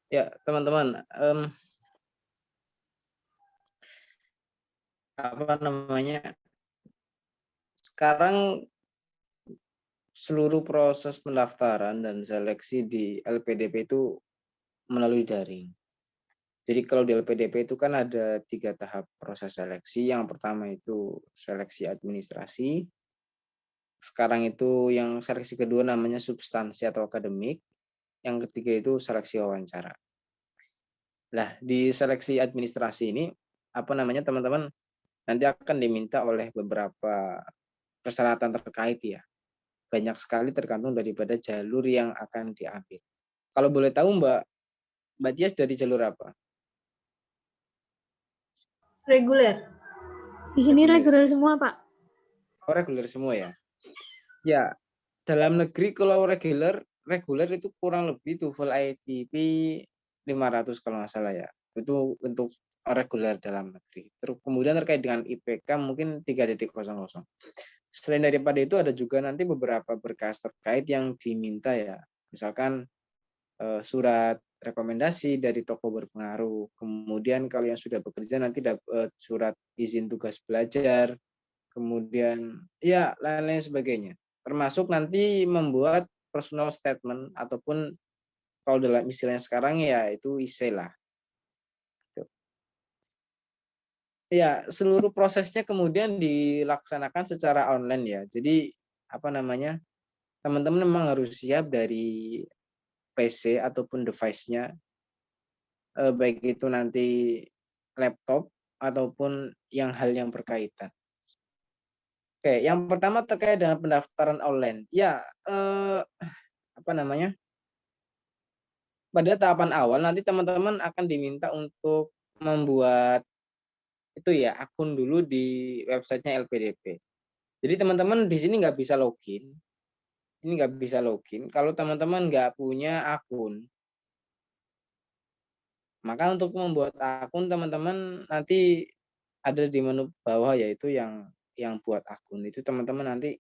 Ya, teman-teman, apa namanya, sekarang seluruh proses pendaftaran dan seleksi di LPDP itu melalui daring. Jadi kalau di LPDP itu kan ada 3 tahap proses seleksi. Yang pertama itu seleksi administrasi, sekarang itu yang seleksi kedua namanya substansi atau akademik, yang ketiga itu seleksi wawancara. Nah, di seleksi administrasi ini, apa namanya, teman-teman nanti akan diminta oleh beberapa persyaratan terkait ya. Banyak sekali tergantung daripada jalur yang akan diambil. Kalau boleh tahu Mbak Tias dari jalur apa? Reguler. Di sini Reguler. reguler semua, Pak. Oh, reguler semua ya. Ya, dalam negeri kalau reguler itu kurang lebih TOEFL ITP 500 kalau nggak salah ya. Itu untuk reguler dalam negeri. Terus kemudian terkait dengan IPK mungkin 3.00. Selain daripada itu ada juga nanti beberapa berkas terkait yang diminta ya. Misalkan surat rekomendasi dari toko berpengaruh. Kemudian kalau yang sudah bekerja nanti dapat surat izin tugas belajar, kemudian ya lain-lain sebagainya. Termasuk nanti membuat personal statement ataupun kalau dalam istilahnya sekarang ya itu IC lah. Ya, seluruh prosesnya kemudian dilaksanakan secara online ya. Jadi apa namanya? Teman-teman memang harus siap dari PC ataupun device-nya, baik itu nanti laptop ataupun hal yang berkaitan. Oke, yang pertama terkait dengan pendaftaran online. Ya, apa namanya? Pada tahapan awal nanti teman-teman akan diminta untuk membuat itu ya akun dulu di websitenya LPDP. Jadi teman-teman di sini nggak bisa login. Ini nggak bisa login kalau teman-teman nggak punya akun. Maka untuk membuat akun teman-teman nanti ada di menu bawah yaitu yang buat akun itu teman-teman nanti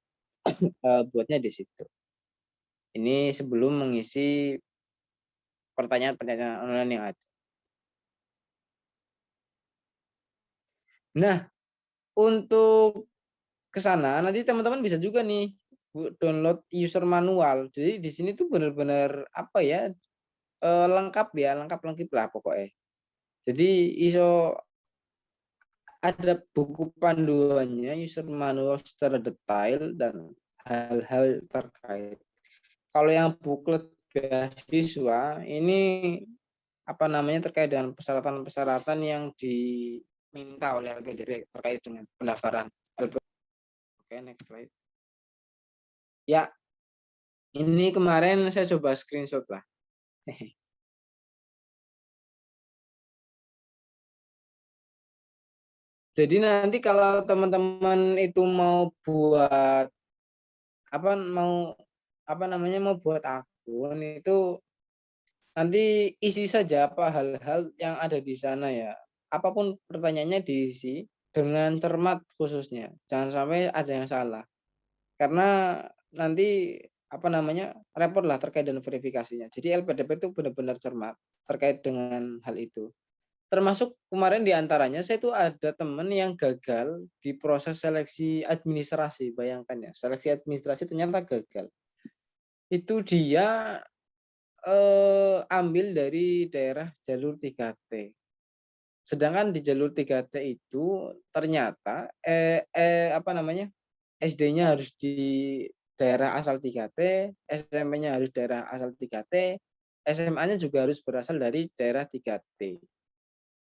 buatnya di situ. Ini sebelum mengisi pertanyaan-pertanyaan online yang ada. Nah, untuk ke sana nanti teman-teman bisa juga nih download user manual. Jadi di sini tuh benar-benar apa ya, lengkap ya, lengkap-lengkip lah pokoknya. Jadi iso ada buku panduannya, user manual secara detail dan hal-hal terkait. Kalau yang buklet beasiswa ini apa namanya terkait dengan persyaratan-persyaratan yang diminta oleh LPDP terkait dengan pendaftaran LPDP. Oke, next slide. Ya, ini kemarin saya coba screenshot lah. Jadi nanti kalau teman-teman itu mau buat mau buat akun itu nanti isi saja apa hal-hal yang ada di sana ya. Apapun pertanyaannya diisi dengan cermat khususnya. Jangan sampai ada yang salah. Karena nanti repot lah terkait dengan verifikasinya. Jadi LPDP itu benar-benar cermat terkait dengan hal itu. Termasuk kemarin di antaranya saya itu ada teman yang gagal di proses seleksi administrasi, bayangkan ya, seleksi administrasi ternyata gagal. Itu dia ambil dari daerah jalur 3T. Sedangkan di jalur 3T itu ternyata SD-nya harus di daerah asal 3T, SMP-nya harus daerah asal 3T, SMA-nya juga harus berasal dari daerah 3T.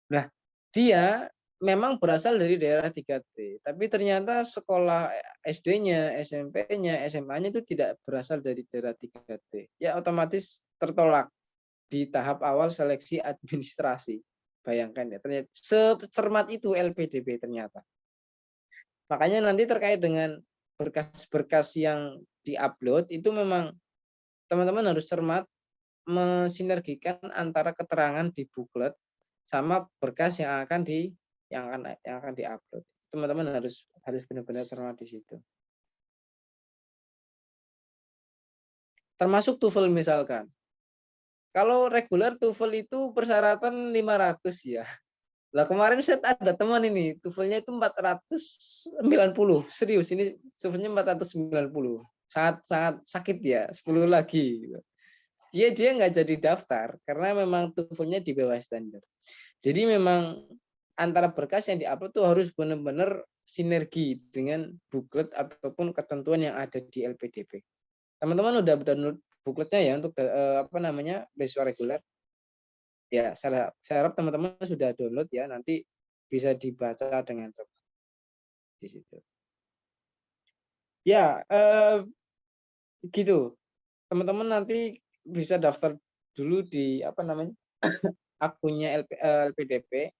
Nah, dia memang berasal dari daerah 3T, tapi ternyata sekolah SD-nya, SMP-nya, SMA-nya itu tidak berasal dari daerah 3T. Ya otomatis tertolak di tahap awal seleksi administrasi. Bayangkan ya, ternyata secermat itu LPDP ternyata. Makanya nanti terkait dengan berkas-berkas yang diupload itu memang teman-teman harus cermat mensinergikan antara keterangan di buklet sama berkas yang akan diupload. Teman-teman harus benar-benar cermat di situ. Termasuk TOEFL misalkan. Kalau reguler TOEFL itu persyaratan 500 ya. Lah kemarin saya ada teman ini, TOEFL-nya itu 490. Serius, ini TOEFL-nya 490. Sangat sangat sakit ya, 10 lagi gitu. Dia nggak jadi daftar karena memang TOEFL-nya di bawah standar. Jadi memang antara berkas yang diupload tuh harus benar-benar sinergi dengan buklet ataupun ketentuan yang ada di LPDP. Teman-teman udah download bukletnya ya untuk apa namanya beasiswa reguler. Ya, saya harap teman-teman sudah download ya, nanti bisa dibaca dengan cepat di situ. Ya, gitu. Teman-teman nanti bisa daftar dulu di apa namanya akunnya LPDP.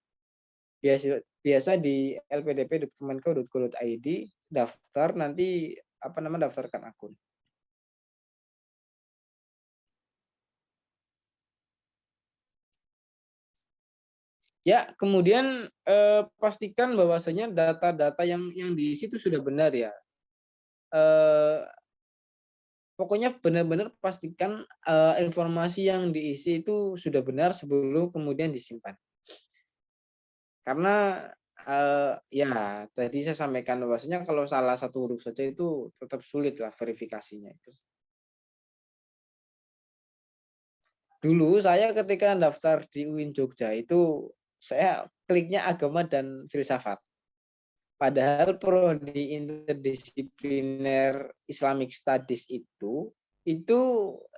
Biasa di lpdp.kemenko.go.id, daftar nanti apa namanya daftarkan akun. Ya, kemudian pastikan bahwasanya data-data yang diisi itu sudah benar ya. Pokoknya benar-benar pastikan informasi yang diisi itu sudah benar sebelum kemudian disimpan. Karena ya tadi saya sampaikan bahwasanya kalau salah satu huruf saja itu tetap sulit lah verifikasinya itu. Dulu saya ketika daftar di UIN Jogja itu saya kliknya agama dan filsafat. Padahal prodi interdisipliner Islamic Studies itu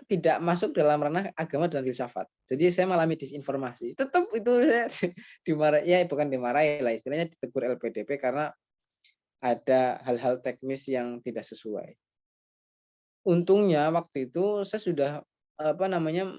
tidak masuk dalam ranah agama dan filsafat. Jadi saya mengalami disinformasi. Tetap itu saya dimarahi, ya bukan dimarahi lah, istilahnya ditegur LPDP karena ada hal-hal teknis yang tidak sesuai. Untungnya waktu itu saya sudah apa namanya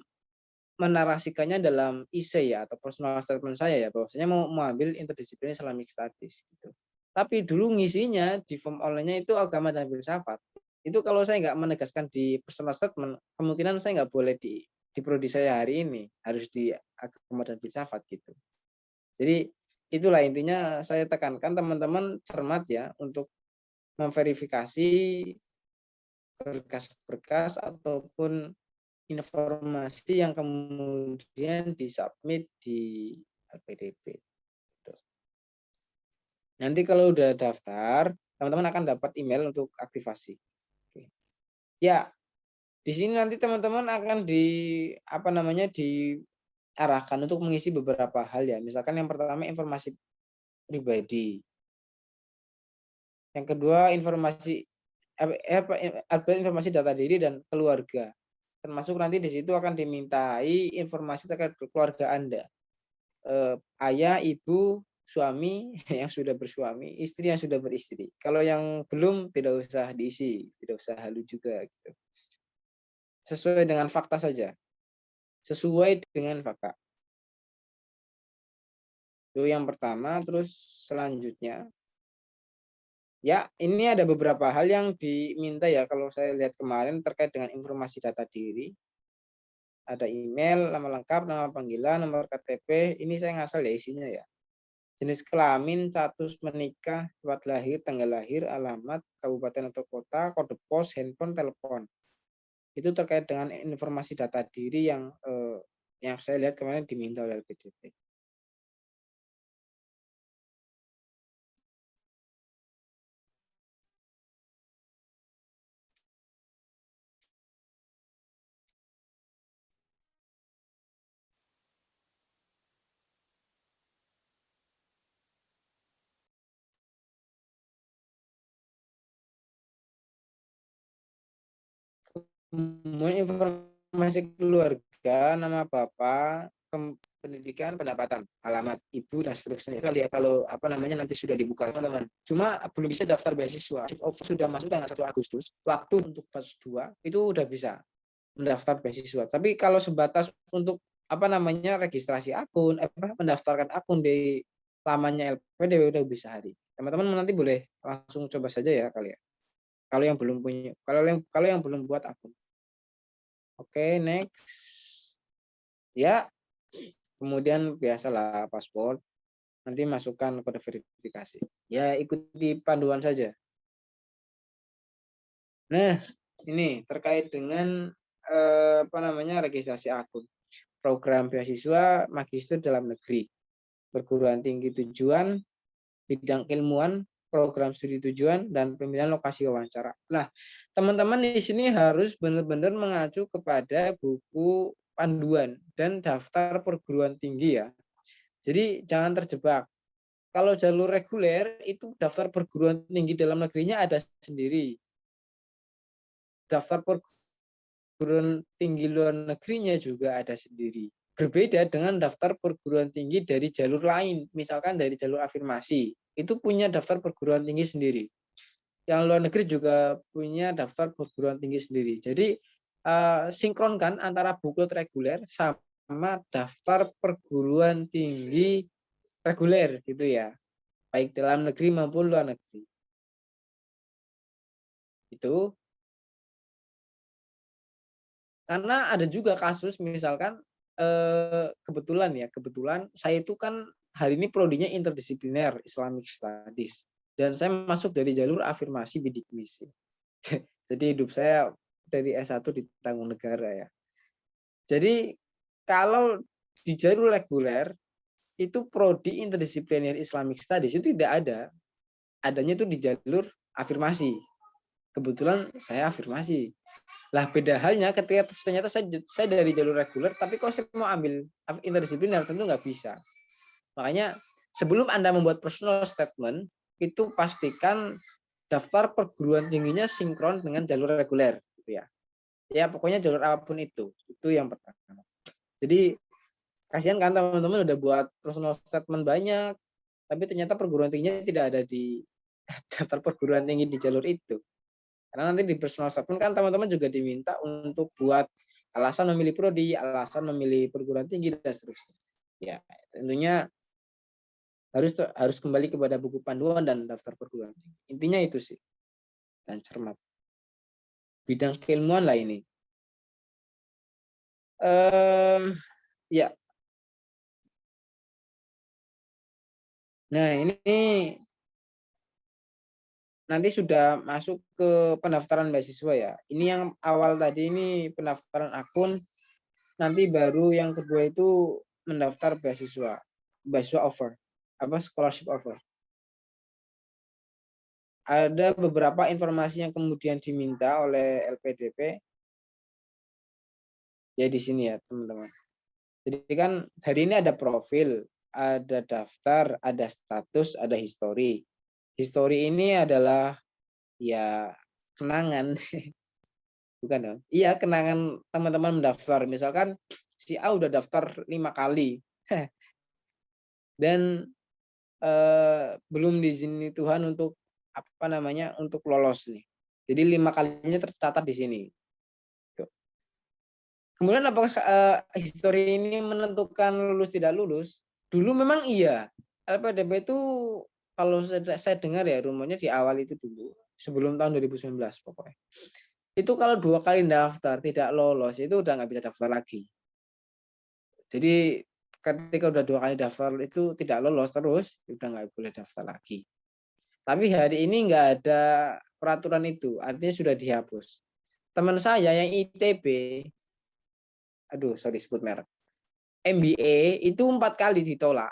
menarasikannya dalam IC ya atau personal statement saya ya bahwasanya mau mengambil interdisipliner Islamic Studies gitu. Tapi dulu ngisinya di form online-nya itu agama dan filsafat. Itu kalau saya nggak menegaskan di personal statement, kemungkinan saya nggak boleh di prodi saya hari ini, harus di agama dan filsafat gitu. Jadi itulah intinya saya tekankan teman-teman cermat ya untuk memverifikasi berkas-berkas ataupun informasi yang kemudian disubmit di LPDP. Nanti kalau udah daftar, teman-teman akan dapat email untuk aktivasi. Oke. Ya, di sini nanti teman-teman akan diarahkan untuk mengisi beberapa hal ya. Misalkan yang pertama informasi pribadi. Yang kedua informasi data diri dan keluarga. Termasuk nanti di situ akan dimintai informasi terkait keluarga Anda. Ayah, ibu, suami yang sudah bersuami, istri yang sudah beristri. Kalau yang belum tidak usah diisi, tidak usah halu juga gitu. Sesuai dengan fakta saja. Sesuai dengan fakta. Itu yang pertama, terus selanjutnya ya, ini ada beberapa hal yang diminta ya kalau saya lihat kemarin terkait dengan informasi data diri. Ada email, nama lengkap, nama panggilan, nomor KTP. Ini saya ngasal ya isinya ya. Jenis kelamin, status menikah, tempat lahir, tanggal lahir, alamat, kabupaten atau kota, kode pos, handphone, telepon. Itu terkait dengan informasi data diri yang saya lihat kemarin diminta oleh LPDP. Kemudian informasi keluarga, nama bapak, pendidikan, pendapatan, alamat ibu dan seterusnya. Kali ya kalau apa namanya nanti sudah dibuka teman-teman. Cuma belum bisa daftar beasiswa. Sudah masuk tanggal 1 Agustus. Waktu untuk batch 2 itu udah bisa mendaftar beasiswa. Tapi kalau sebatas untuk apa namanya registrasi akun, mendaftarkan akun di lamanya LPDP udah bisa hari. Teman-teman nanti boleh langsung coba saja ya kali ya. Kalau yang belum punya, kalau yang belum buat akun. Oke, next. Ya, kemudian biasalah paspor. Nanti masukkan kode verifikasi. Ya, ikuti panduan saja. Nah, ini terkait dengan apa namanya registrasi akun. program beasiswa magister dalam negeri, perguruan tinggi tujuan, bidang keilmuan, program studi tujuan, dan pemilihan lokasi wawancara. Nah, teman-teman di sini harus benar-benar mengacu kepada buku panduan dan daftar perguruan tinggi ya. Jadi jangan terjebak. Kalau jalur reguler itu daftar perguruan tinggi dalam negerinya ada sendiri. Daftar perguruan tinggi luar negerinya juga ada sendiri. Berbeda dengan daftar perguruan tinggi dari jalur lain, misalkan dari jalur afirmasi, itu punya daftar perguruan tinggi sendiri. Yang luar negeri juga punya daftar perguruan tinggi sendiri. Jadi sinkronkan antara buklet reguler sama daftar perguruan tinggi reguler gitu ya, baik dalam negeri maupun luar negeri. Itu karena ada juga kasus misalkan kebetulan saya itu kan hari ini prodinya interdisipliner Islamic Studies dan saya masuk dari jalur afirmasi bidik misi. Jadi hidup saya dari S1 di tanggung negara ya. Jadi kalau di jalur reguler itu prodi interdisipliner Islamic Studies itu tidak ada. Adanya itu di jalur afirmasi. Kebetulan saya afirmasi. Lah beda halnya ketika ternyata saya dari jalur reguler, tapi kalau saya mau ambil interdisipliner tentu nggak bisa. Makanya sebelum Anda membuat personal statement, itu pastikan daftar perguruan tingginya sinkron dengan jalur reguler, gitu ya. Ya pokoknya jalur apapun itu yang pertama. Jadi kasihan kan teman-teman udah buat personal statement banyak, tapi ternyata perguruan tingginya tidak ada di daftar perguruan tinggi di jalur itu. Karena nanti di personal statement kan teman-teman juga diminta untuk buat alasan memilih prodi, alasan memilih perguruan tinggi dan seterusnya. Ya, tentunya harus kembali kepada buku panduan dan daftar perguruan tinggi. Intinya itu sih. Dan cermat. Bidang keilmuan lah ini. Ya. Nah, ini nanti sudah masuk ke pendaftaran beasiswa ya. Ini yang awal tadi ini pendaftaran akun, nanti baru yang kedua itu mendaftar beasiswa offer, scholarship offer. Ada beberapa informasi yang kemudian diminta oleh LPDP. Ya di sini ya teman-teman. Jadi kan hari ini ada profil, ada daftar, ada status, ada history. History ini adalah ya kenangan. Bukan dong. Iya, kenangan teman-teman mendaftar. Misalkan si A udah daftar 5 kali. Dan belum diizini Tuhan untuk untuk lolos nih. Jadi 5 kalinya tercatat di sini. Kemudian apakah history ini menentukan lulus tidak lulus? Dulu memang iya. LPDP itu kalau saya dengar ya rumornya di awal itu dulu. Sebelum tahun 2019 pokoknya. Itu kalau 2 kali daftar tidak lolos itu udah nggak bisa daftar lagi. Jadi ketika udah 2 kali daftar itu tidak lolos terus, udah nggak boleh daftar lagi. Tapi hari ini nggak ada peraturan itu, artinya sudah dihapus. Teman saya yang ITB, sorry sebut merek, MBA itu 4 kali ditolak.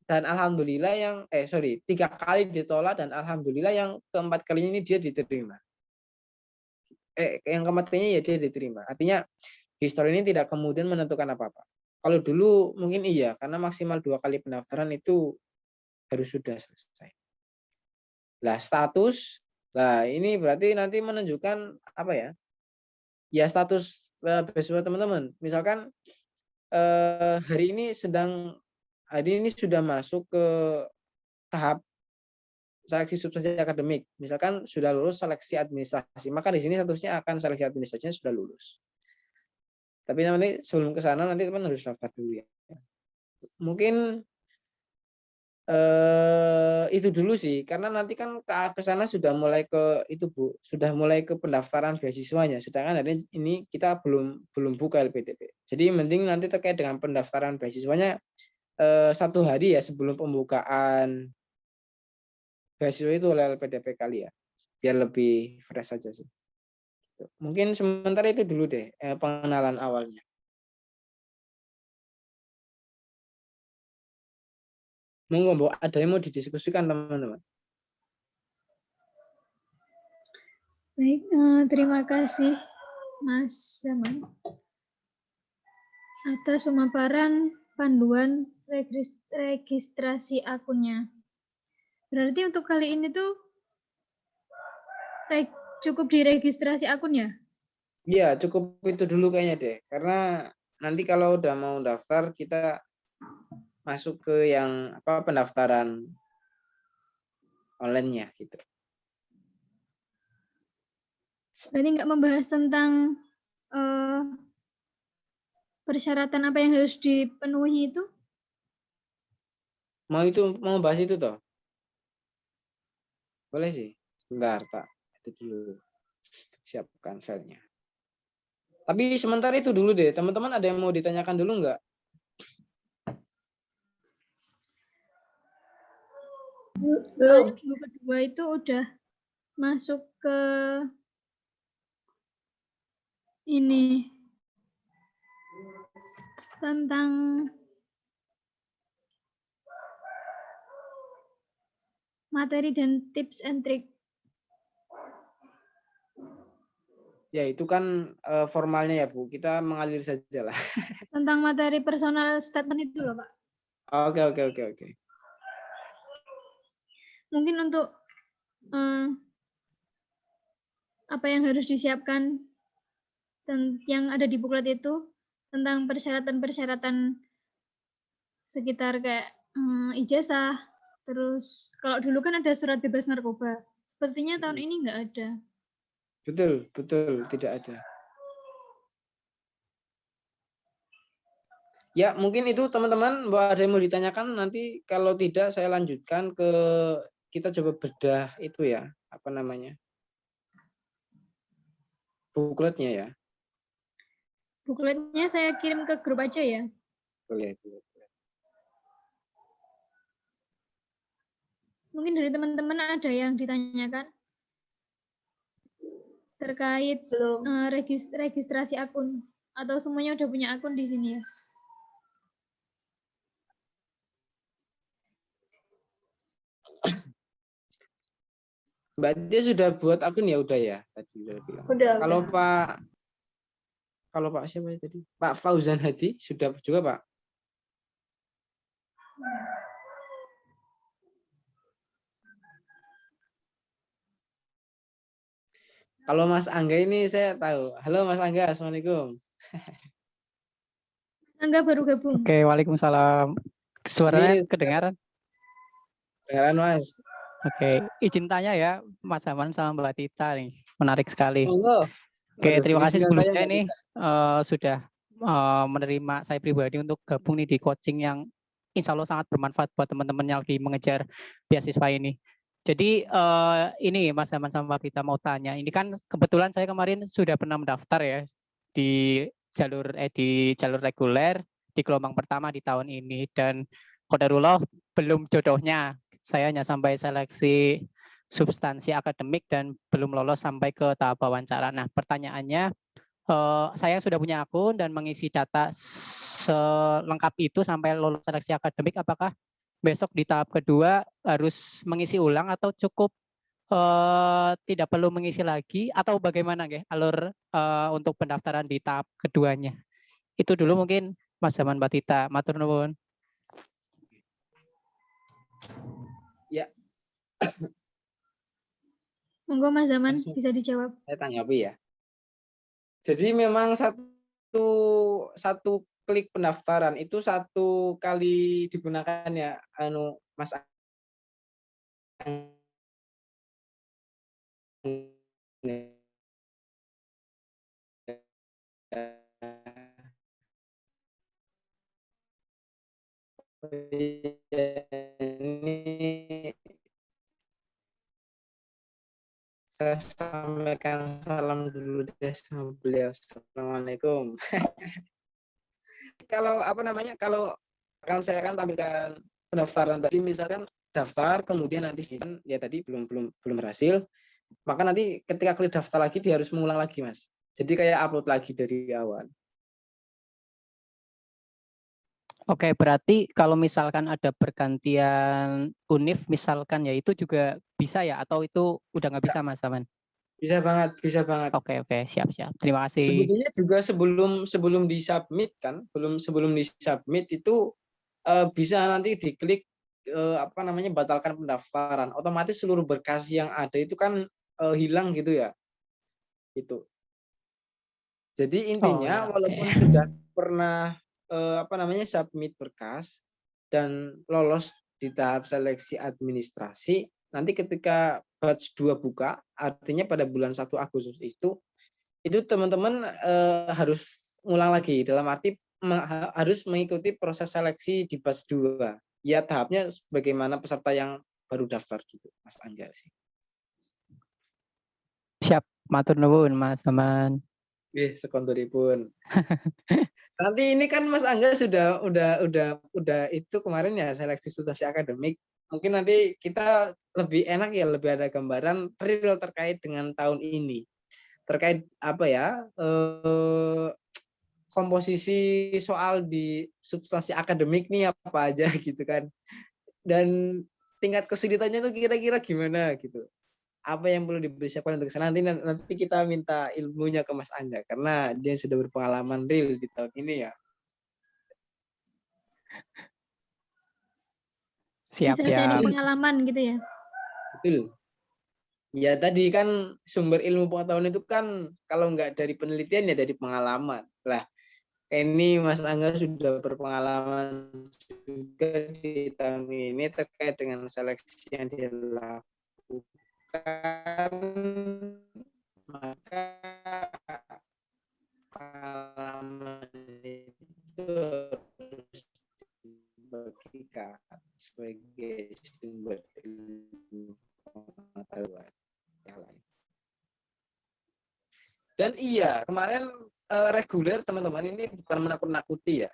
Dan alhamdulillah 3 kali ditolak dan alhamdulillah yang keempat kalinya ini dia diterima. Yang keempatnya ya dia diterima. Artinya history ini tidak kemudian menentukan apa-apa. Kalau dulu mungkin iya, karena maksimal 2 kali pendaftaran itu harus sudah selesai. Lah status, ini berarti nanti menunjukkan apa ya? Ya status beasiswa teman-teman. Misalkan hari ini sudah masuk ke tahap seleksi substansi akademik. Misalkan sudah lulus seleksi administrasi, maka di sini statusnya akan seleksi administrasinya sudah lulus. Tapi nanti sebelum ke sana nanti teman harus daftar dulu ya. Mungkin itu dulu sih, karena nanti kan ke sana sudah mulai ke itu Bu, sudah mulai ke pendaftaran beasiswanya. Sedangkan hari ini kita belum buka LPDP. Jadi mending nanti terkait dengan pendaftaran beasiswanya 1 hari ya sebelum pembukaan beasiswa itu oleh LPDP kali ya, biar lebih fresh aja sih. Mungkin sementara itu dulu deh pengenalan awalnya. Monggo, Mbok, ada yang mau didiskusikan teman-teman? Baik, terima kasih Mas Zaman atas pemaparan panduan registrasi akunnya. Berarti untuk kali ini tuh cukup diregistrasi akun ya? Iya, cukup itu dulu kayaknya deh. Karena nanti kalau udah mau daftar, kita masuk ke yang pendaftaran online-nya gitu. Berarti nggak membahas tentang persyaratan apa yang harus dipenuhi itu? Mau bahas itu toh? Boleh sih. Sebentar, tak itu dulu. Siapkan filenya. Tapi sementara itu dulu deh. Teman-teman ada yang mau ditanyakan dulu nggak? Belum. Minggu kedua itu udah masuk ke ini tentang materi dan tips and trick. Ya itu kan formalnya ya Bu. Kita mengalir saja lah. Tentang materi personal statement itu loh Pak. Oke. Mungkin untuk apa yang harus disiapkan dan yang ada di buklet itu tentang persyaratan-persyaratan sekitar kayak ijazah. Terus kalau dulu kan ada surat bebas narkoba. Sepertinya tahun ini nggak ada. Betul, tidak ada. Ya, mungkin itu teman-teman, ada yang mau ditanyakan, nanti kalau tidak saya lanjutkan ke kita coba bedah itu ya, apa namanya? Bukletnya ya. Bukletnya saya kirim ke grup aja ya. Boleh. Mungkin dari teman-teman ada yang ditanyakan terkait registrasi akun atau semuanya udah punya akun di sini ya? Mbak Tia sudah buat akun ya, udah ya tadi udah bilang. Kalau Pak siapa ya tadi? Pak Fauzan Hadi sudah juga Pak. Kalau Mas Angga ini saya tahu. Halo Mas Angga, assalamualaikum. Angga baru gabung. Oke, waalaikumsalam. Suaranya kedengaran? Kedengaran Mas. Oke, izin tanya ya Mas Aman sama Mbak Tita nih, menarik sekali. Oke, Waduh, terima kasih sebelumnya saya, nih sudah menerima saya pribadi untuk gabung nih di coaching yang insya Allah sangat bermanfaat buat teman-teman yang lagi mengejar beasiswa ini. Jadi ini Mas Aman sama Mbak Tita mau tanya, ini kan kebetulan saya kemarin sudah pernah mendaftar ya di jalur reguler di gelombang pertama di tahun ini, dan qadarullah belum jodohnya. Saya hanya sampai seleksi substansi akademik dan belum lolos sampai ke tahap wawancara. Nah, pertanyaannya, saya sudah punya akun dan mengisi data selengkap itu sampai lolos seleksi akademik, apakah besok di tahap kedua harus mengisi ulang atau cukup tidak perlu mengisi lagi, atau bagaimana alur untuk pendaftaran di tahap keduanya? Itu dulu mungkin Mas Zaman, Mbak Tita. Matur nuwun. Ya. Monggo Mas Zaman bisa dijawab. Saya tanggapi ya. Jadi memang satu klik pendaftaran itu satu kali digunakan ya, Mas. Ini saya sampaikan salam dulu deh sama beliau. Assalamualaikum. Kalau kalau saya akan tampilkan pendaftaran tadi, misalkan daftar kemudian nanti ya tadi belum berhasil, maka nanti ketika klik daftar lagi dia harus mengulang lagi Mas. Jadi kayak upload lagi dari awal. Oke, berarti kalau misalkan ada pergantian univ misalkan ya itu juga bisa ya atau itu udah nggak bisa Mas Aman? Bisa banget, bisa banget. Oke, siap. Terima kasih. Sebetulnya juga sebelum disubmit kan, sebelum disubmit itu bisa nanti diklik apa namanya batalkan pendaftaran. Otomatis seluruh berkas yang ada itu kan hilang gitu ya. Gitu. Jadi Oh intinya ya, oke. walaupun sudah pernah apa namanya submit berkas dan lolos di tahap seleksi administrasi, nanti ketika batch 2 buka, artinya pada bulan 1 Agustus itu teman-teman harus ngulang lagi dalam arti harus mengikuti proses seleksi di batch 2. Ya tahapnya sebagaimana peserta yang baru daftar gitu, Mas Angga sih. Siap, matur nuwun Mas Aman. Sekonduripun. Nanti ini kan Mas Angga udah itu kemarin ya seleksi substansi akademik. Mungkin nanti kita lebih enak ya, lebih ada gambaran real terkait dengan tahun ini. Terkait apa ya? Komposisi soal di substansi akademik nih apa aja gitu kan. Dan tingkat kesulitannya tuh kira-kira gimana gitu. Apa yang perlu dipersiapkan untuk sana nanti kita minta ilmunya ke Mas Angga karena dia sudah berpengalaman real di tahun ini ya. Siap. Bisa sharing pengalaman gitu ya. Betul. Ya tadi kan sumber ilmu pengetahuan itu kan kalau nggak dari penelitian ya dari pengalaman. Lah ini Mas Angga sudah berpengalaman juga di tahun ini terkait dengan seleksi yang dilakukan, maka pengalaman itu harus dibagikan sebagai sumber ilmu pengetahuan yang lain. Dan iya, kemarin reguler teman-teman ini bukan menakut-nakuti ya.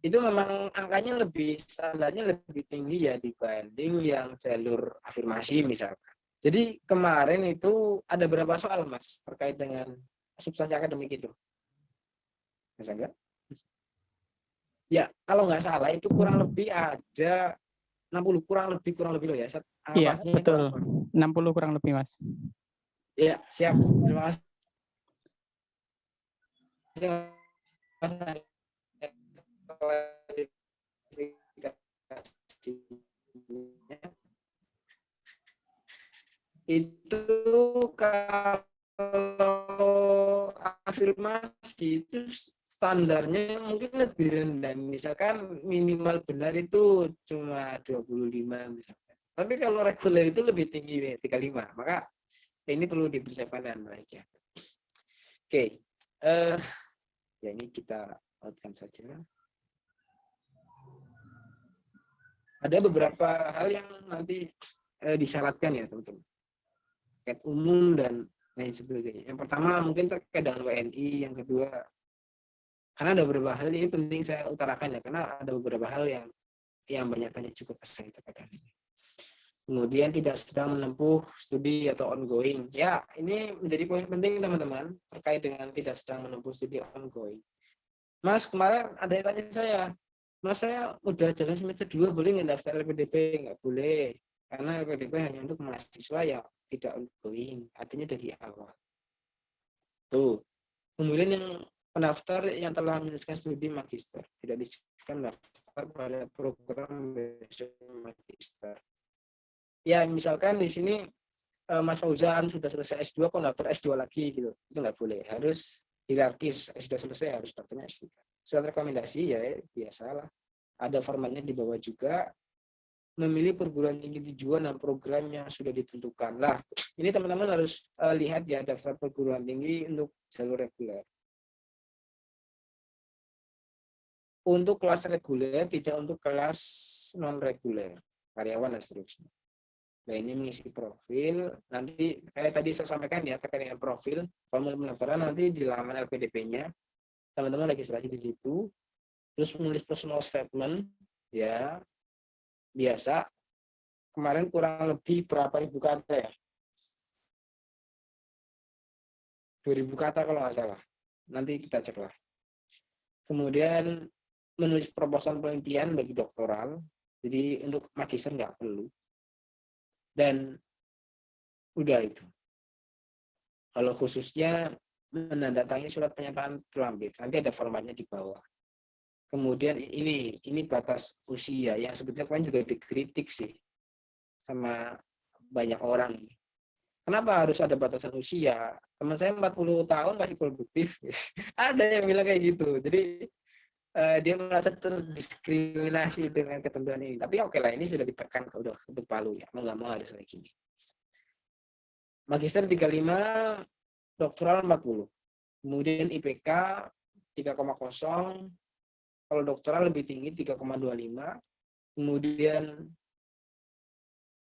Itu memang angkanya standarnya lebih tinggi ya dibanding yang jalur afirmasi misalkan. Jadi kemarin itu ada berapa soal Mas terkait dengan substansi akademik itu? Mas Angga? Ya, kalau nggak salah itu kurang lebih ada 60 kurang lebih loh ya. Iya, Pastinya betul. kurang. 60 kurang lebih, Mas. Ya, siap. Terima kasih. Mas itu kalau afirmasi itu standarnya mungkin lebih rendah, misalkan minimal benar itu cuma 25 misalkan. Tapi kalau reguler itu lebih tinggi 35, maka ini perlu dipersiapkan dengan baik ya. Oke, ya ini kita outkan saja. Ada beberapa hal yang nanti disyaratkan ya teman-teman, terkait umum dan lain sebagainya. Yang pertama mungkin terkait dengan WNI, yang kedua karena ada beberapa hal ini penting saya utarakan ya, karena ada beberapa hal yang banyak tanya juga ke saya terkait hal ini. Kemudian tidak sedang menempuh studi atau ongoing. Ya, ini menjadi poin penting teman-teman terkait dengan tidak sedang menempuh studi ongoing. Mas, kemarin ada yang tanya saya, Mas saya udah jalan semester 2 boleh nggak daftar LPDP? Nggak boleh, karena LPDP hanya untuk mahasiswa yang tidak ongoing, artinya dari awal. Tuh. Kemudian yang pendaftar yang telah menyelesaikan studi magister, tidak disebutkan daftar pada program magister. Ya, misalkan di sini Mas Fauzan sudah selesai S2 kok daftar S2 lagi gitu. Itu nggak boleh. Harus hierarkis, sudah selesai harus daftarnya S3. Surat rekomendasi ya biasalah. Ada formatnya di bawah juga. Memilih perguruan tinggi tujuan dan program yang sudah ditentukan. Lah, ini teman-teman harus lihat ya daftar perguruan tinggi untuk jalur reguler. Untuk kelas reguler, tidak untuk kelas non reguler, karyawan dan seterusnya. Nah, ini mengisi profil. Nanti kayak tadi saya sampaikan ya terkait dengan profil, formulir pendaftaran nanti di laman LPDP-nya. Teman-teman registrasi di situ. Terus menulis personal statement ya. Biasa. Kemarin kurang lebih berapa ribu kata ya? 2000 kata kalau nggak salah. Nanti kita cek lah. Kemudian menulis proposal penelitian bagi doktoral, jadi untuk magister nggak perlu. Dan udah itu. Kalau khususnya menandatangani surat pernyataan terlampir, nanti ada formatnya di bawah. Kemudian ini batas usia yang sebetulnya kemarin juga dikritik sih sama banyak orang. Kenapa harus ada batasan usia? Teman saya 40 tahun masih produktif. Ada yang bilang kayak gitu. Jadi dia merasa terdiskriminasi dengan ketentuan ini. Tapi oke lah, ini sudah ditekan, udah ketuk palu ya. Mau nggak mau harus kayak gini. Magister 35, doktoral 40. Kemudian IPK 3,0. Kalau doktoral lebih tinggi 3,25. Kemudian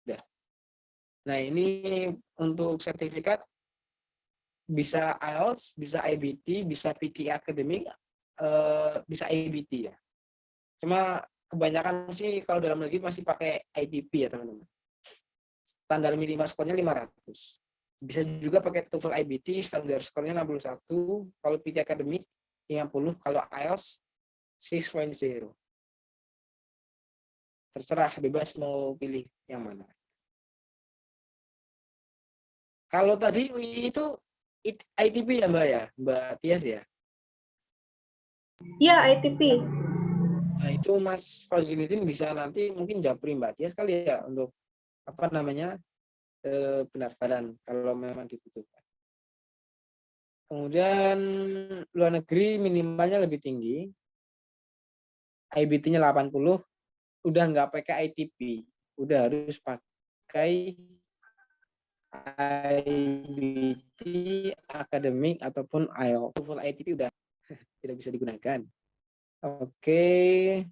udah. Nah, ini untuk sertifikat bisa IELTS, bisa IBT, bisa PT akademik, bisa IBT ya. Cuma kebanyakan sih kalau dalam negeri masih pakai ITP ya teman-teman. Standar minimal skornya 500. Bisa juga pakai TOEFL IBT, standar skornya 61. Kalau PT akademik 50. Kalau IELTS 6.0. Terserah, bebas mau pilih yang mana. Kalau tadi itu ITP ya Mbak ya, Mbak Tias ya? Iya, ITP. Nah itu Mas Fauzinuddin bisa nanti mungkin japri Mbak Tias kali ya untuk apa namanya pendaftaran kalau memang dibutuhkan. Kemudian luar negeri minimalnya lebih tinggi, IBT-nya 80, udah nggak pakai ITP, udah harus pakai IBT akademik ataupun IELTS. TOEFL ITP udah tidak bisa digunakan. Oke,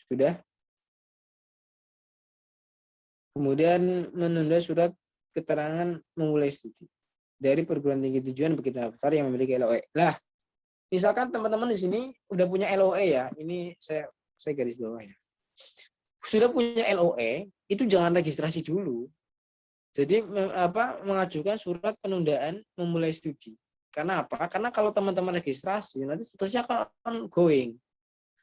sudah. Kemudian menunda surat keterangan memulai studi dari perguruan tinggi tujuan bagi daftar yang memiliki LOE. Lah, misalkan teman-teman di sini udah punya LOE ya, ini saya garis bawah ya. Sudah punya LOE, itu jangan registrasi dulu. Jadi mengajukan surat penundaan memulai studi. Karena apa? Karena kalau teman-teman registrasi nanti statusnya akan ongoing.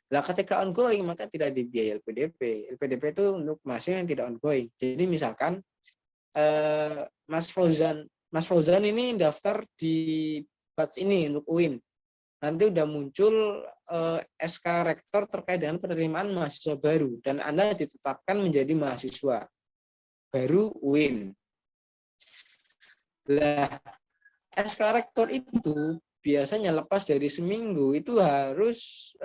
Lah ketika ongoing maka tidak dibiayai LPDP. LPDP itu untuk mahasiswa yang tidak ongoing. Jadi misalkan Mas Fauzan ini daftar di batch ini untuk UIN. Nanti udah muncul SK Rektor terkait dengan penerimaan mahasiswa baru dan Anda ditetapkan menjadi mahasiswa baru UIN. Lah SK Rektor itu biasanya lepas dari seminggu itu harus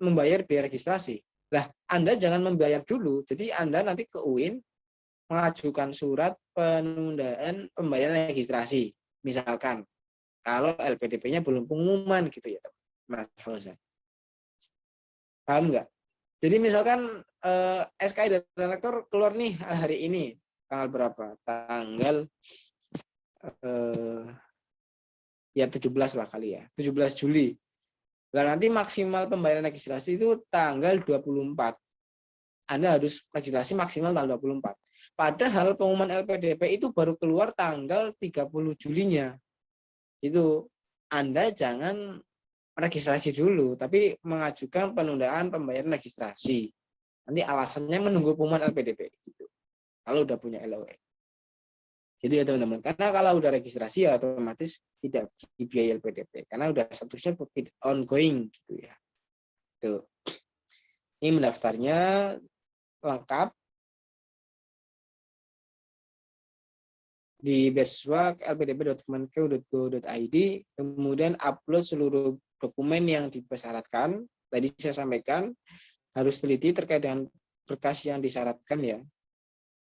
membayar biaya registrasi. Lah, Anda jangan membayar dulu. Jadi Anda nanti ke UIN mengajukan surat penundaan pembayaran registrasi. Misalkan kalau LPDP-nya belum pengumuman gitu ya, Mas Fauzan. Paham nggak? Jadi misalkan SK dari Rektor keluar nih hari ini, tanggal berapa? Tanggal ya 17 lah kali ya, 17 Juli. Nah, nanti maksimal pembayaran registrasi itu tanggal 24. Anda harus registrasi maksimal tanggal 24. Padahal pengumuman LPDP itu baru keluar tanggal 30 Julinya. Itu Anda jangan registrasi dulu, tapi mengajukan penundaan pembayaran registrasi. Nanti alasannya menunggu pengumuman LPDP. Gitu. Kalau udah punya LOE. Jadi ya teman-teman, karena kalau udah registrasi ya otomatis tidak dibiayai LPDP karena udah statusnya ongoing gitu ya. Tuh. Ini mendaftarnya lengkap di beasiswa.lpdp.kemenku.go.id, kemudian upload seluruh dokumen yang dipersyaratkan. Tadi saya sampaikan harus teliti terkait dengan berkas yang disyaratkan ya.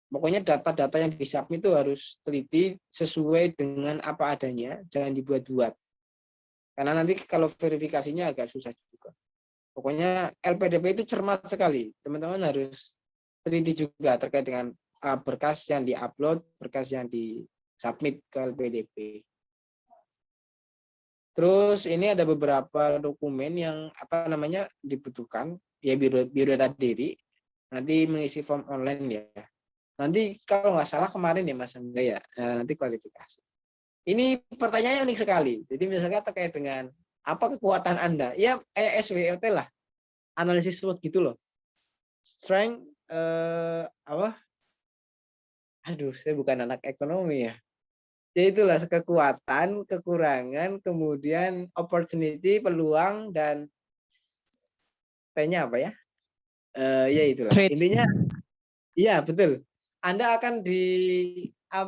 Pokoknya data-data yang disubmit itu harus teliti sesuai dengan apa adanya, jangan dibuat-buat. Karena nanti kalau verifikasinya agak susah juga. Pokoknya LPDP itu cermat sekali. Teman-teman harus teliti juga terkait dengan berkas yang diupload, berkas yang disubmit ke LPDP. Terus ini ada beberapa dokumen yang dibutuhkan, ya biodata diri, nanti mengisi form online ya. Nanti kalau nggak salah kemarin ya Mas Angga ya, nanti kualifikasi. Ini pertanyaannya unik sekali. Jadi misalkan terkait dengan Apa kekuatan Anda? Ya kayak SWOT lah, analisis SWOT gitu loh. Strength apa? Aduh, saya bukan anak ekonomi ya. Ya itulah kekuatan, kekurangan, kemudian opportunity, peluang, dan T-nya apa ya? Ya itulah. Trade. Intinya, iya betul. Anda akan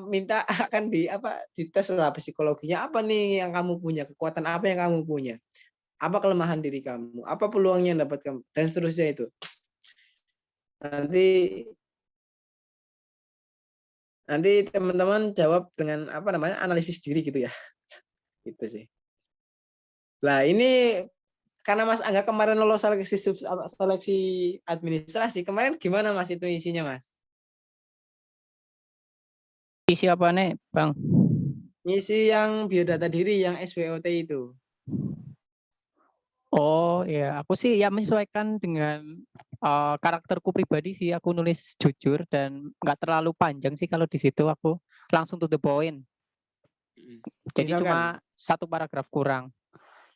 minta akan dites lah psikologinya, apa nih yang kamu punya, kekuatan apa yang kamu punya, apa kelemahan diri kamu, apa peluangnya yang dapat kamu, dan seterusnya itu. Nanti teman-teman jawab dengan analisis diri gitu ya. Gitu sih. Nah, ini karena Mas Angga kemarin lolos seleksi administrasi, kemarin gimana Mas itu isinya Mas? Isi apa nih, Bang? Ngisi yang biodata diri, yang SWOT itu. Oh ya, aku sih ya menyesuaikan dengan karakterku pribadi sih. Aku nulis jujur dan nggak terlalu panjang sih kalau di situ. Aku langsung to the point. Jadi Misalkan, cuma satu paragraf kurang.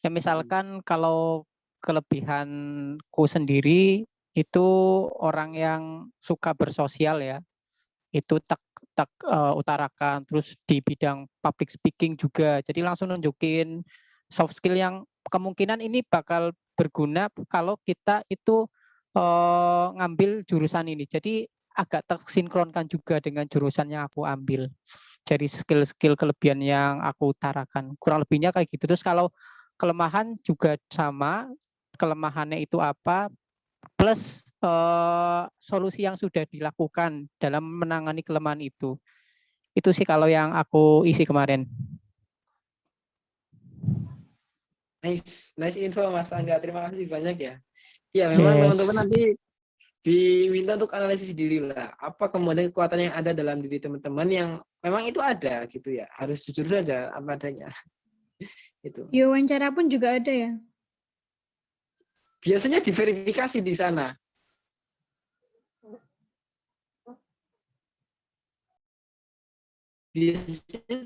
Ya misalkan kalau kelebihanku sendiri itu orang yang suka bersosial ya. Itu utarakan. Terus di bidang public speaking juga. Jadi langsung nunjukin soft skill yang kemungkinan ini bakal berguna kalau kita itu ngambil jurusan ini. Jadi agak tersinkronkan juga dengan jurusan yang aku ambil. Jadi skill-skill kelebihan yang aku utarakan. Kurang lebihnya kayak gitu. Terus kalau kelemahan juga sama. Kelemahannya itu apa? Plus solusi yang sudah dilakukan dalam menangani kelemahan itu. Itu sih kalau yang aku isi kemarin. nice info Mas Angga, terima kasih banyak ya. Ya memang teman-teman nanti diminta untuk analisis diri lah. Apa kemudian kekuatan yang ada dalam diri teman-teman yang memang itu ada gitu ya. Harus jujur saja apa adanya. Itu. Di wawancara pun juga ada ya? Biasanya diverifikasi di sana. Biasanya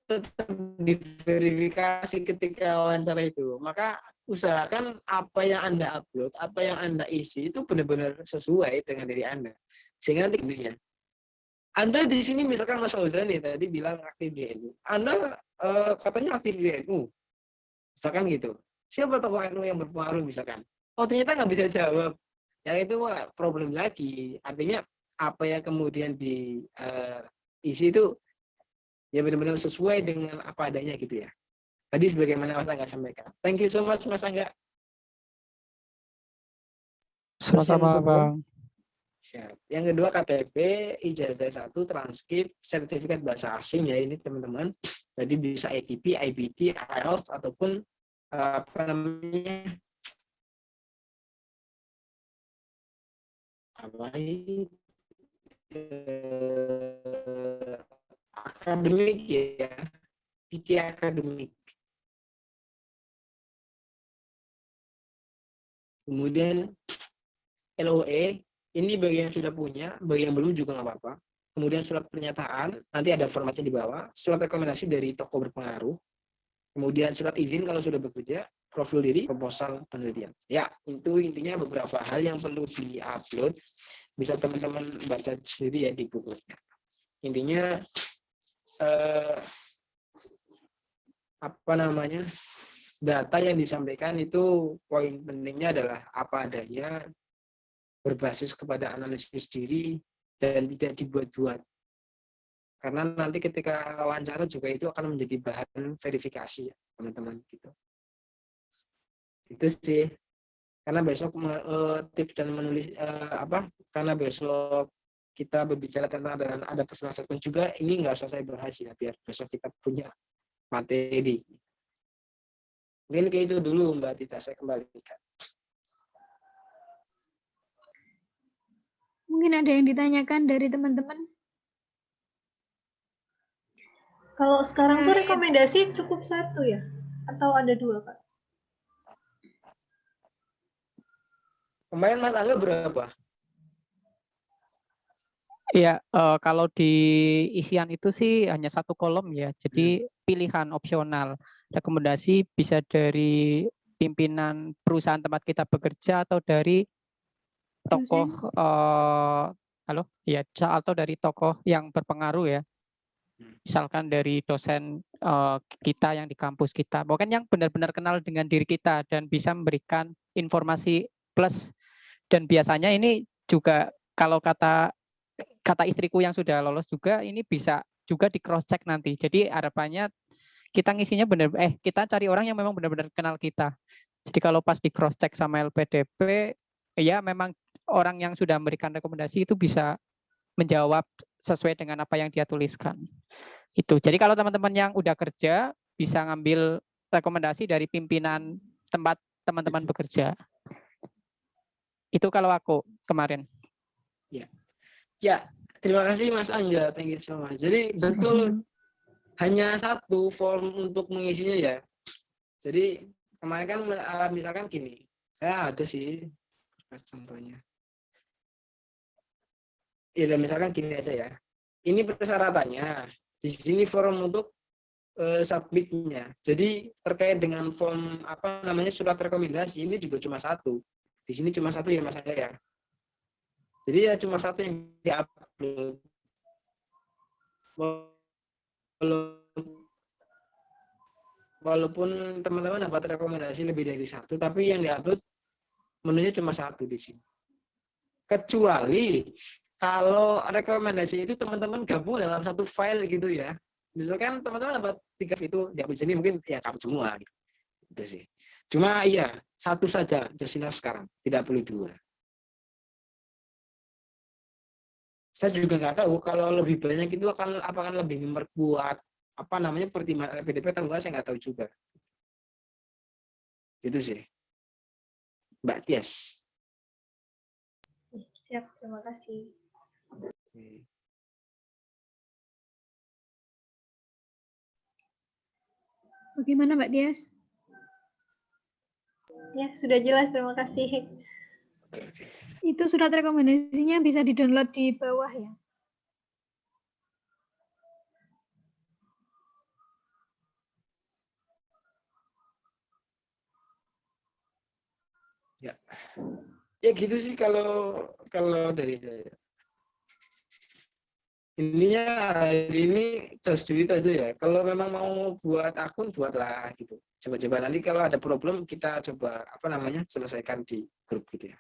tetap diverifikasi ketika wawancara itu. Maka usahakan apa yang Anda upload, apa yang Anda isi itu benar-benar sesuai dengan diri Anda. Sehingga nanti intinya. Anda di sini misalkan Mas Fauzan nih tadi bilang aktif di NU. Anda katanya aktif di NU. Misalkan gitu. Siapa tokoh NU yang berpengaruh misalkan? Oh ternyata nggak bisa jawab. Yang itu problem lagi. Artinya apa yang kemudian diisi itu ya benar-benar sesuai dengan apa adanya gitu ya. Tadi sebagaimana Mas Angga sampaikan. Thank you so much Mas Angga. Sama-sama Bang. Siap. Yang kedua KTP, ijazah 1, transkrip, sertifikat bahasa asing ya ini teman-teman. Jadi bisa ITP, IBT, IELTS ataupun apa namanya? Akademik ya. PT akademik. Kemudian LOE, ini bagi yang sudah punya, bagi yang belum juga nggak apa-apa. Kemudian surat pernyataan, nanti ada formatnya di bawah. Surat rekomendasi dari tokoh berpengaruh. Kemudian surat izin kalau sudah bekerja, profil diri, proposal penelitian. Ya, itu intinya beberapa hal yang perlu di-upload. Bisa teman-teman baca sendiri ya di bukunya. Intinya, data yang disampaikan itu poin pentingnya adalah apa adanya, berbasis kepada analisis diri dan tidak dibuat-buat. Karena nanti ketika wawancara juga itu akan menjadi bahan verifikasi ya, teman-teman gitu. Itu sih. Karena besok tips dan menulis karena besok kita berbicara tentang ada personal statement juga, ini nggak usah saya bahas ya, biar besok kita punya materi. Mungkin kayak itu dulu Mbak Tita, saya kembalikan. Mungkin ada yang ditanyakan dari teman-teman? Kalau sekarang tuh rekomendasi cukup 1 ya? Atau ada 2, Kak? Kemarin Mas Angga berapa? Iya, kalau di isian itu sih hanya satu kolom ya. Jadi pilihan opsional. Rekomendasi bisa dari pimpinan perusahaan tempat kita bekerja atau dari tokoh ya atau dari tokoh yang berpengaruh ya. Misalkan dari dosen kita yang di kampus kita. Bukan yang benar-benar kenal dengan diri kita dan bisa memberikan informasi plus. Dan biasanya ini juga kalau kata istriku yang sudah lolos juga ini bisa juga di cross check nanti. Jadi harapannya kita ngisinya kita cari orang yang memang benar-benar kenal kita. Jadi kalau pas di cross check sama LPDP ya memang orang yang sudah memberikan rekomendasi itu bisa menjawab sesuai dengan apa yang dia tuliskan. Itu. Jadi kalau teman-teman yang udah kerja bisa ngambil rekomendasi dari pimpinan tempat teman-teman bekerja. Itu kalau aku kemarin. Ya, terima kasih Mas Angga, thank you so much. Jadi betul hanya satu form untuk mengisinya ya. Jadi kemarin kan misalkan gini, saya ada sih contohnya. Ya misalkan gini aja ya. Ini persyaratannya. Di sini form untuk submitnya. Jadi terkait dengan form surat rekomendasi ini juga cuma satu. Di sini cuma satu ya Mas Angga ya. Jadi ya cuma satu yang diupload. Walaupun teman-teman dapat rekomendasi lebih dari satu, tapi yang diupload menunya cuma satu di sini. Kecuali kalau rekomendasi itu teman-teman gabung dalam satu file gitu ya. Misalkan teman-teman dapat 3 itu diupload sini mungkin ya kabut semua gitu. Itu sih. Cuma iya, satu saja just enough sekarang, tidak perlu 2. Saya juga nggak tahu kalau lebih banyak itu apakah lebih memperkuat pertimbangan LPDP atau enggak, saya nggak tahu juga. Itu sih. Mbak Tias. Siap, terima kasih. Bagaimana Mbak Tias? Ya, sudah jelas, terima kasih. Itu surat rekomendasinya bisa di-download di bawah ya. Ya gitu sih kalau dari saya. Intinya hari ini just do it aja ya. Kalau memang mau buat akun, buatlah gitu. Coba-coba nanti kalau ada problem kita coba selesaikan di grup gitu ya.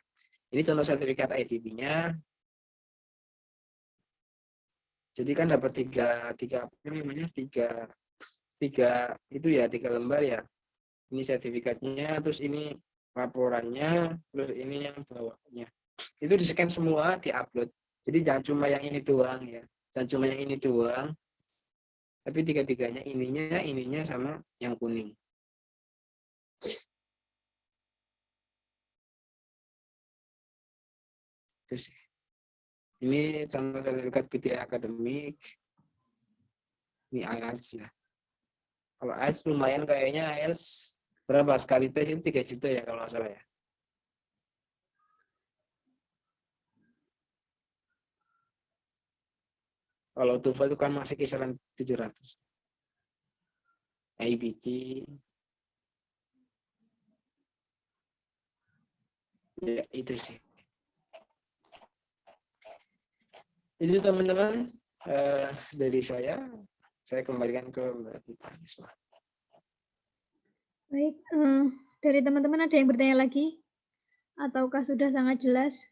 Ini contoh sertifikat IDP-nya. Jadi kan dapat tiga lembar ya. Ini sertifikatnya, terus ini laporannya, terus ini yang bawahnya. Itu di-scan semua, di-upload. Jadi jangan cuma yang ini doang ya. Jangan cuma yang ini doang. Tapi tiga-tiganya ininya sama yang kuning. Terus ini contoh sertifikat PTI akademik. Ini IELTS ya. Kalau IELTS lumayan kayaknya IELTS berapa sekali tes itu 3 juta ya kalau nggak salah ya. Kalau TOEFL itu kan masih kisaran 700. IBT. Ya itu sih. Itu teman-teman dari saya kembalikan ke Mbak Tita. Baik, dari teman-teman ada yang bertanya lagi? Ataukah sudah sangat jelas?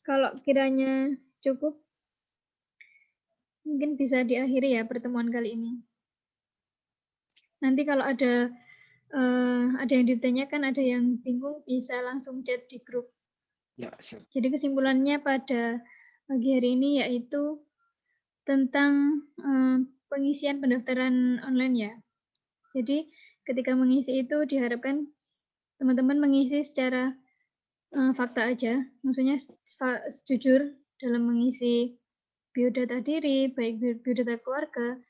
Kalau kiranya cukup, mungkin bisa diakhiri ya pertemuan kali ini. Nanti kalau ada yang ditanyakan, ada yang bingung, bisa langsung chat di grup. Ya, siap. Jadi kesimpulannya pada pagi hari ini yaitu tentang pengisian pendaftaran online ya. Jadi ketika mengisi itu diharapkan teman-teman mengisi secara fakta aja, maksudnya jujur dalam mengisi biodata diri, baik biodata keluarga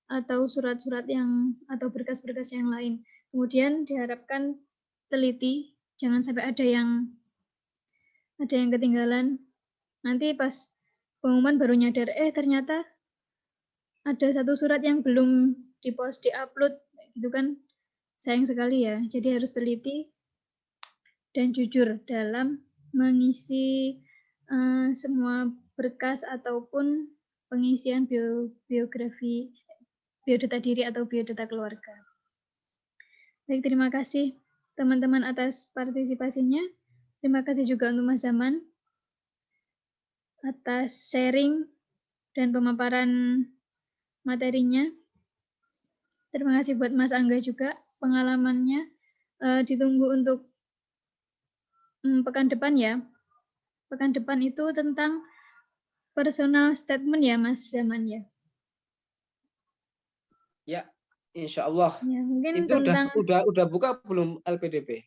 atau surat-surat atau berkas-berkas yang lain. Kemudian diharapkan teliti, Jangan sampai ada yang ketinggalan. Nanti pas pengumuman baru nyadar, ternyata ada satu surat yang belum di-post, di-upload, gitu kan. Sayang sekali ya. Jadi harus teliti dan jujur dalam mengisi semua berkas ataupun pengisian biografi, biodata diri atau biodata keluarga. Baik, terima kasih teman-teman atas partisipasinya. Terima kasih juga untuk Mas Zaman atas sharing dan pemaparan materinya. Terima kasih buat Mas Angga juga pengalamannya. Ditunggu untuk pekan depan ya. Pekan depan itu tentang personal statement ya Mas Zaman ya. Ya, insya Allah. Ya, mungkin Itu tentang udah buka belum LPDP?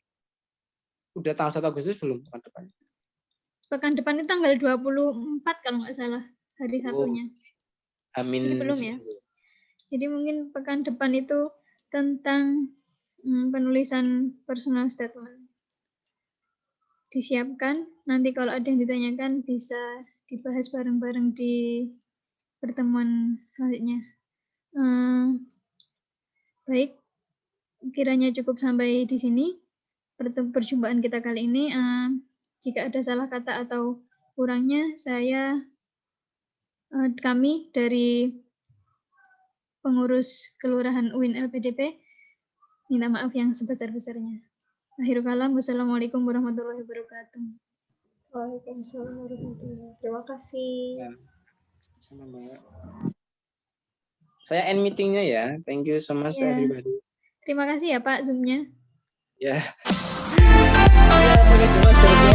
Udah tanggal 1 Agustus belum pekan depan? pekan depan itu tanggal 24 kalau nggak salah hari Sabtunya. Amin. Jadi belum ya. Jadi mungkin pekan depan itu tentang penulisan personal statement. Disiapkan, nanti kalau ada yang ditanyakan bisa dibahas bareng-bareng di pertemuan selanjutnya. Baik, kiranya cukup sampai di sini perjumpaan kita kali ini. Jika ada salah kata atau kurangnya, kami dari pengurus Kelurahan UIN LPDP minta maaf yang sebesar-besarnya. Akhirul kalam, wassalamualaikum warahmatullahi wabarakatuh. Waalaikumsalam warahmatullahi wabarakatuh. Terima kasih. Sama Mbak. Saya end meetingnya ya. Thank you so much everybody. Terima kasih ya Pak Zoom-nya. Ya. Ya, pakai Zoom aja.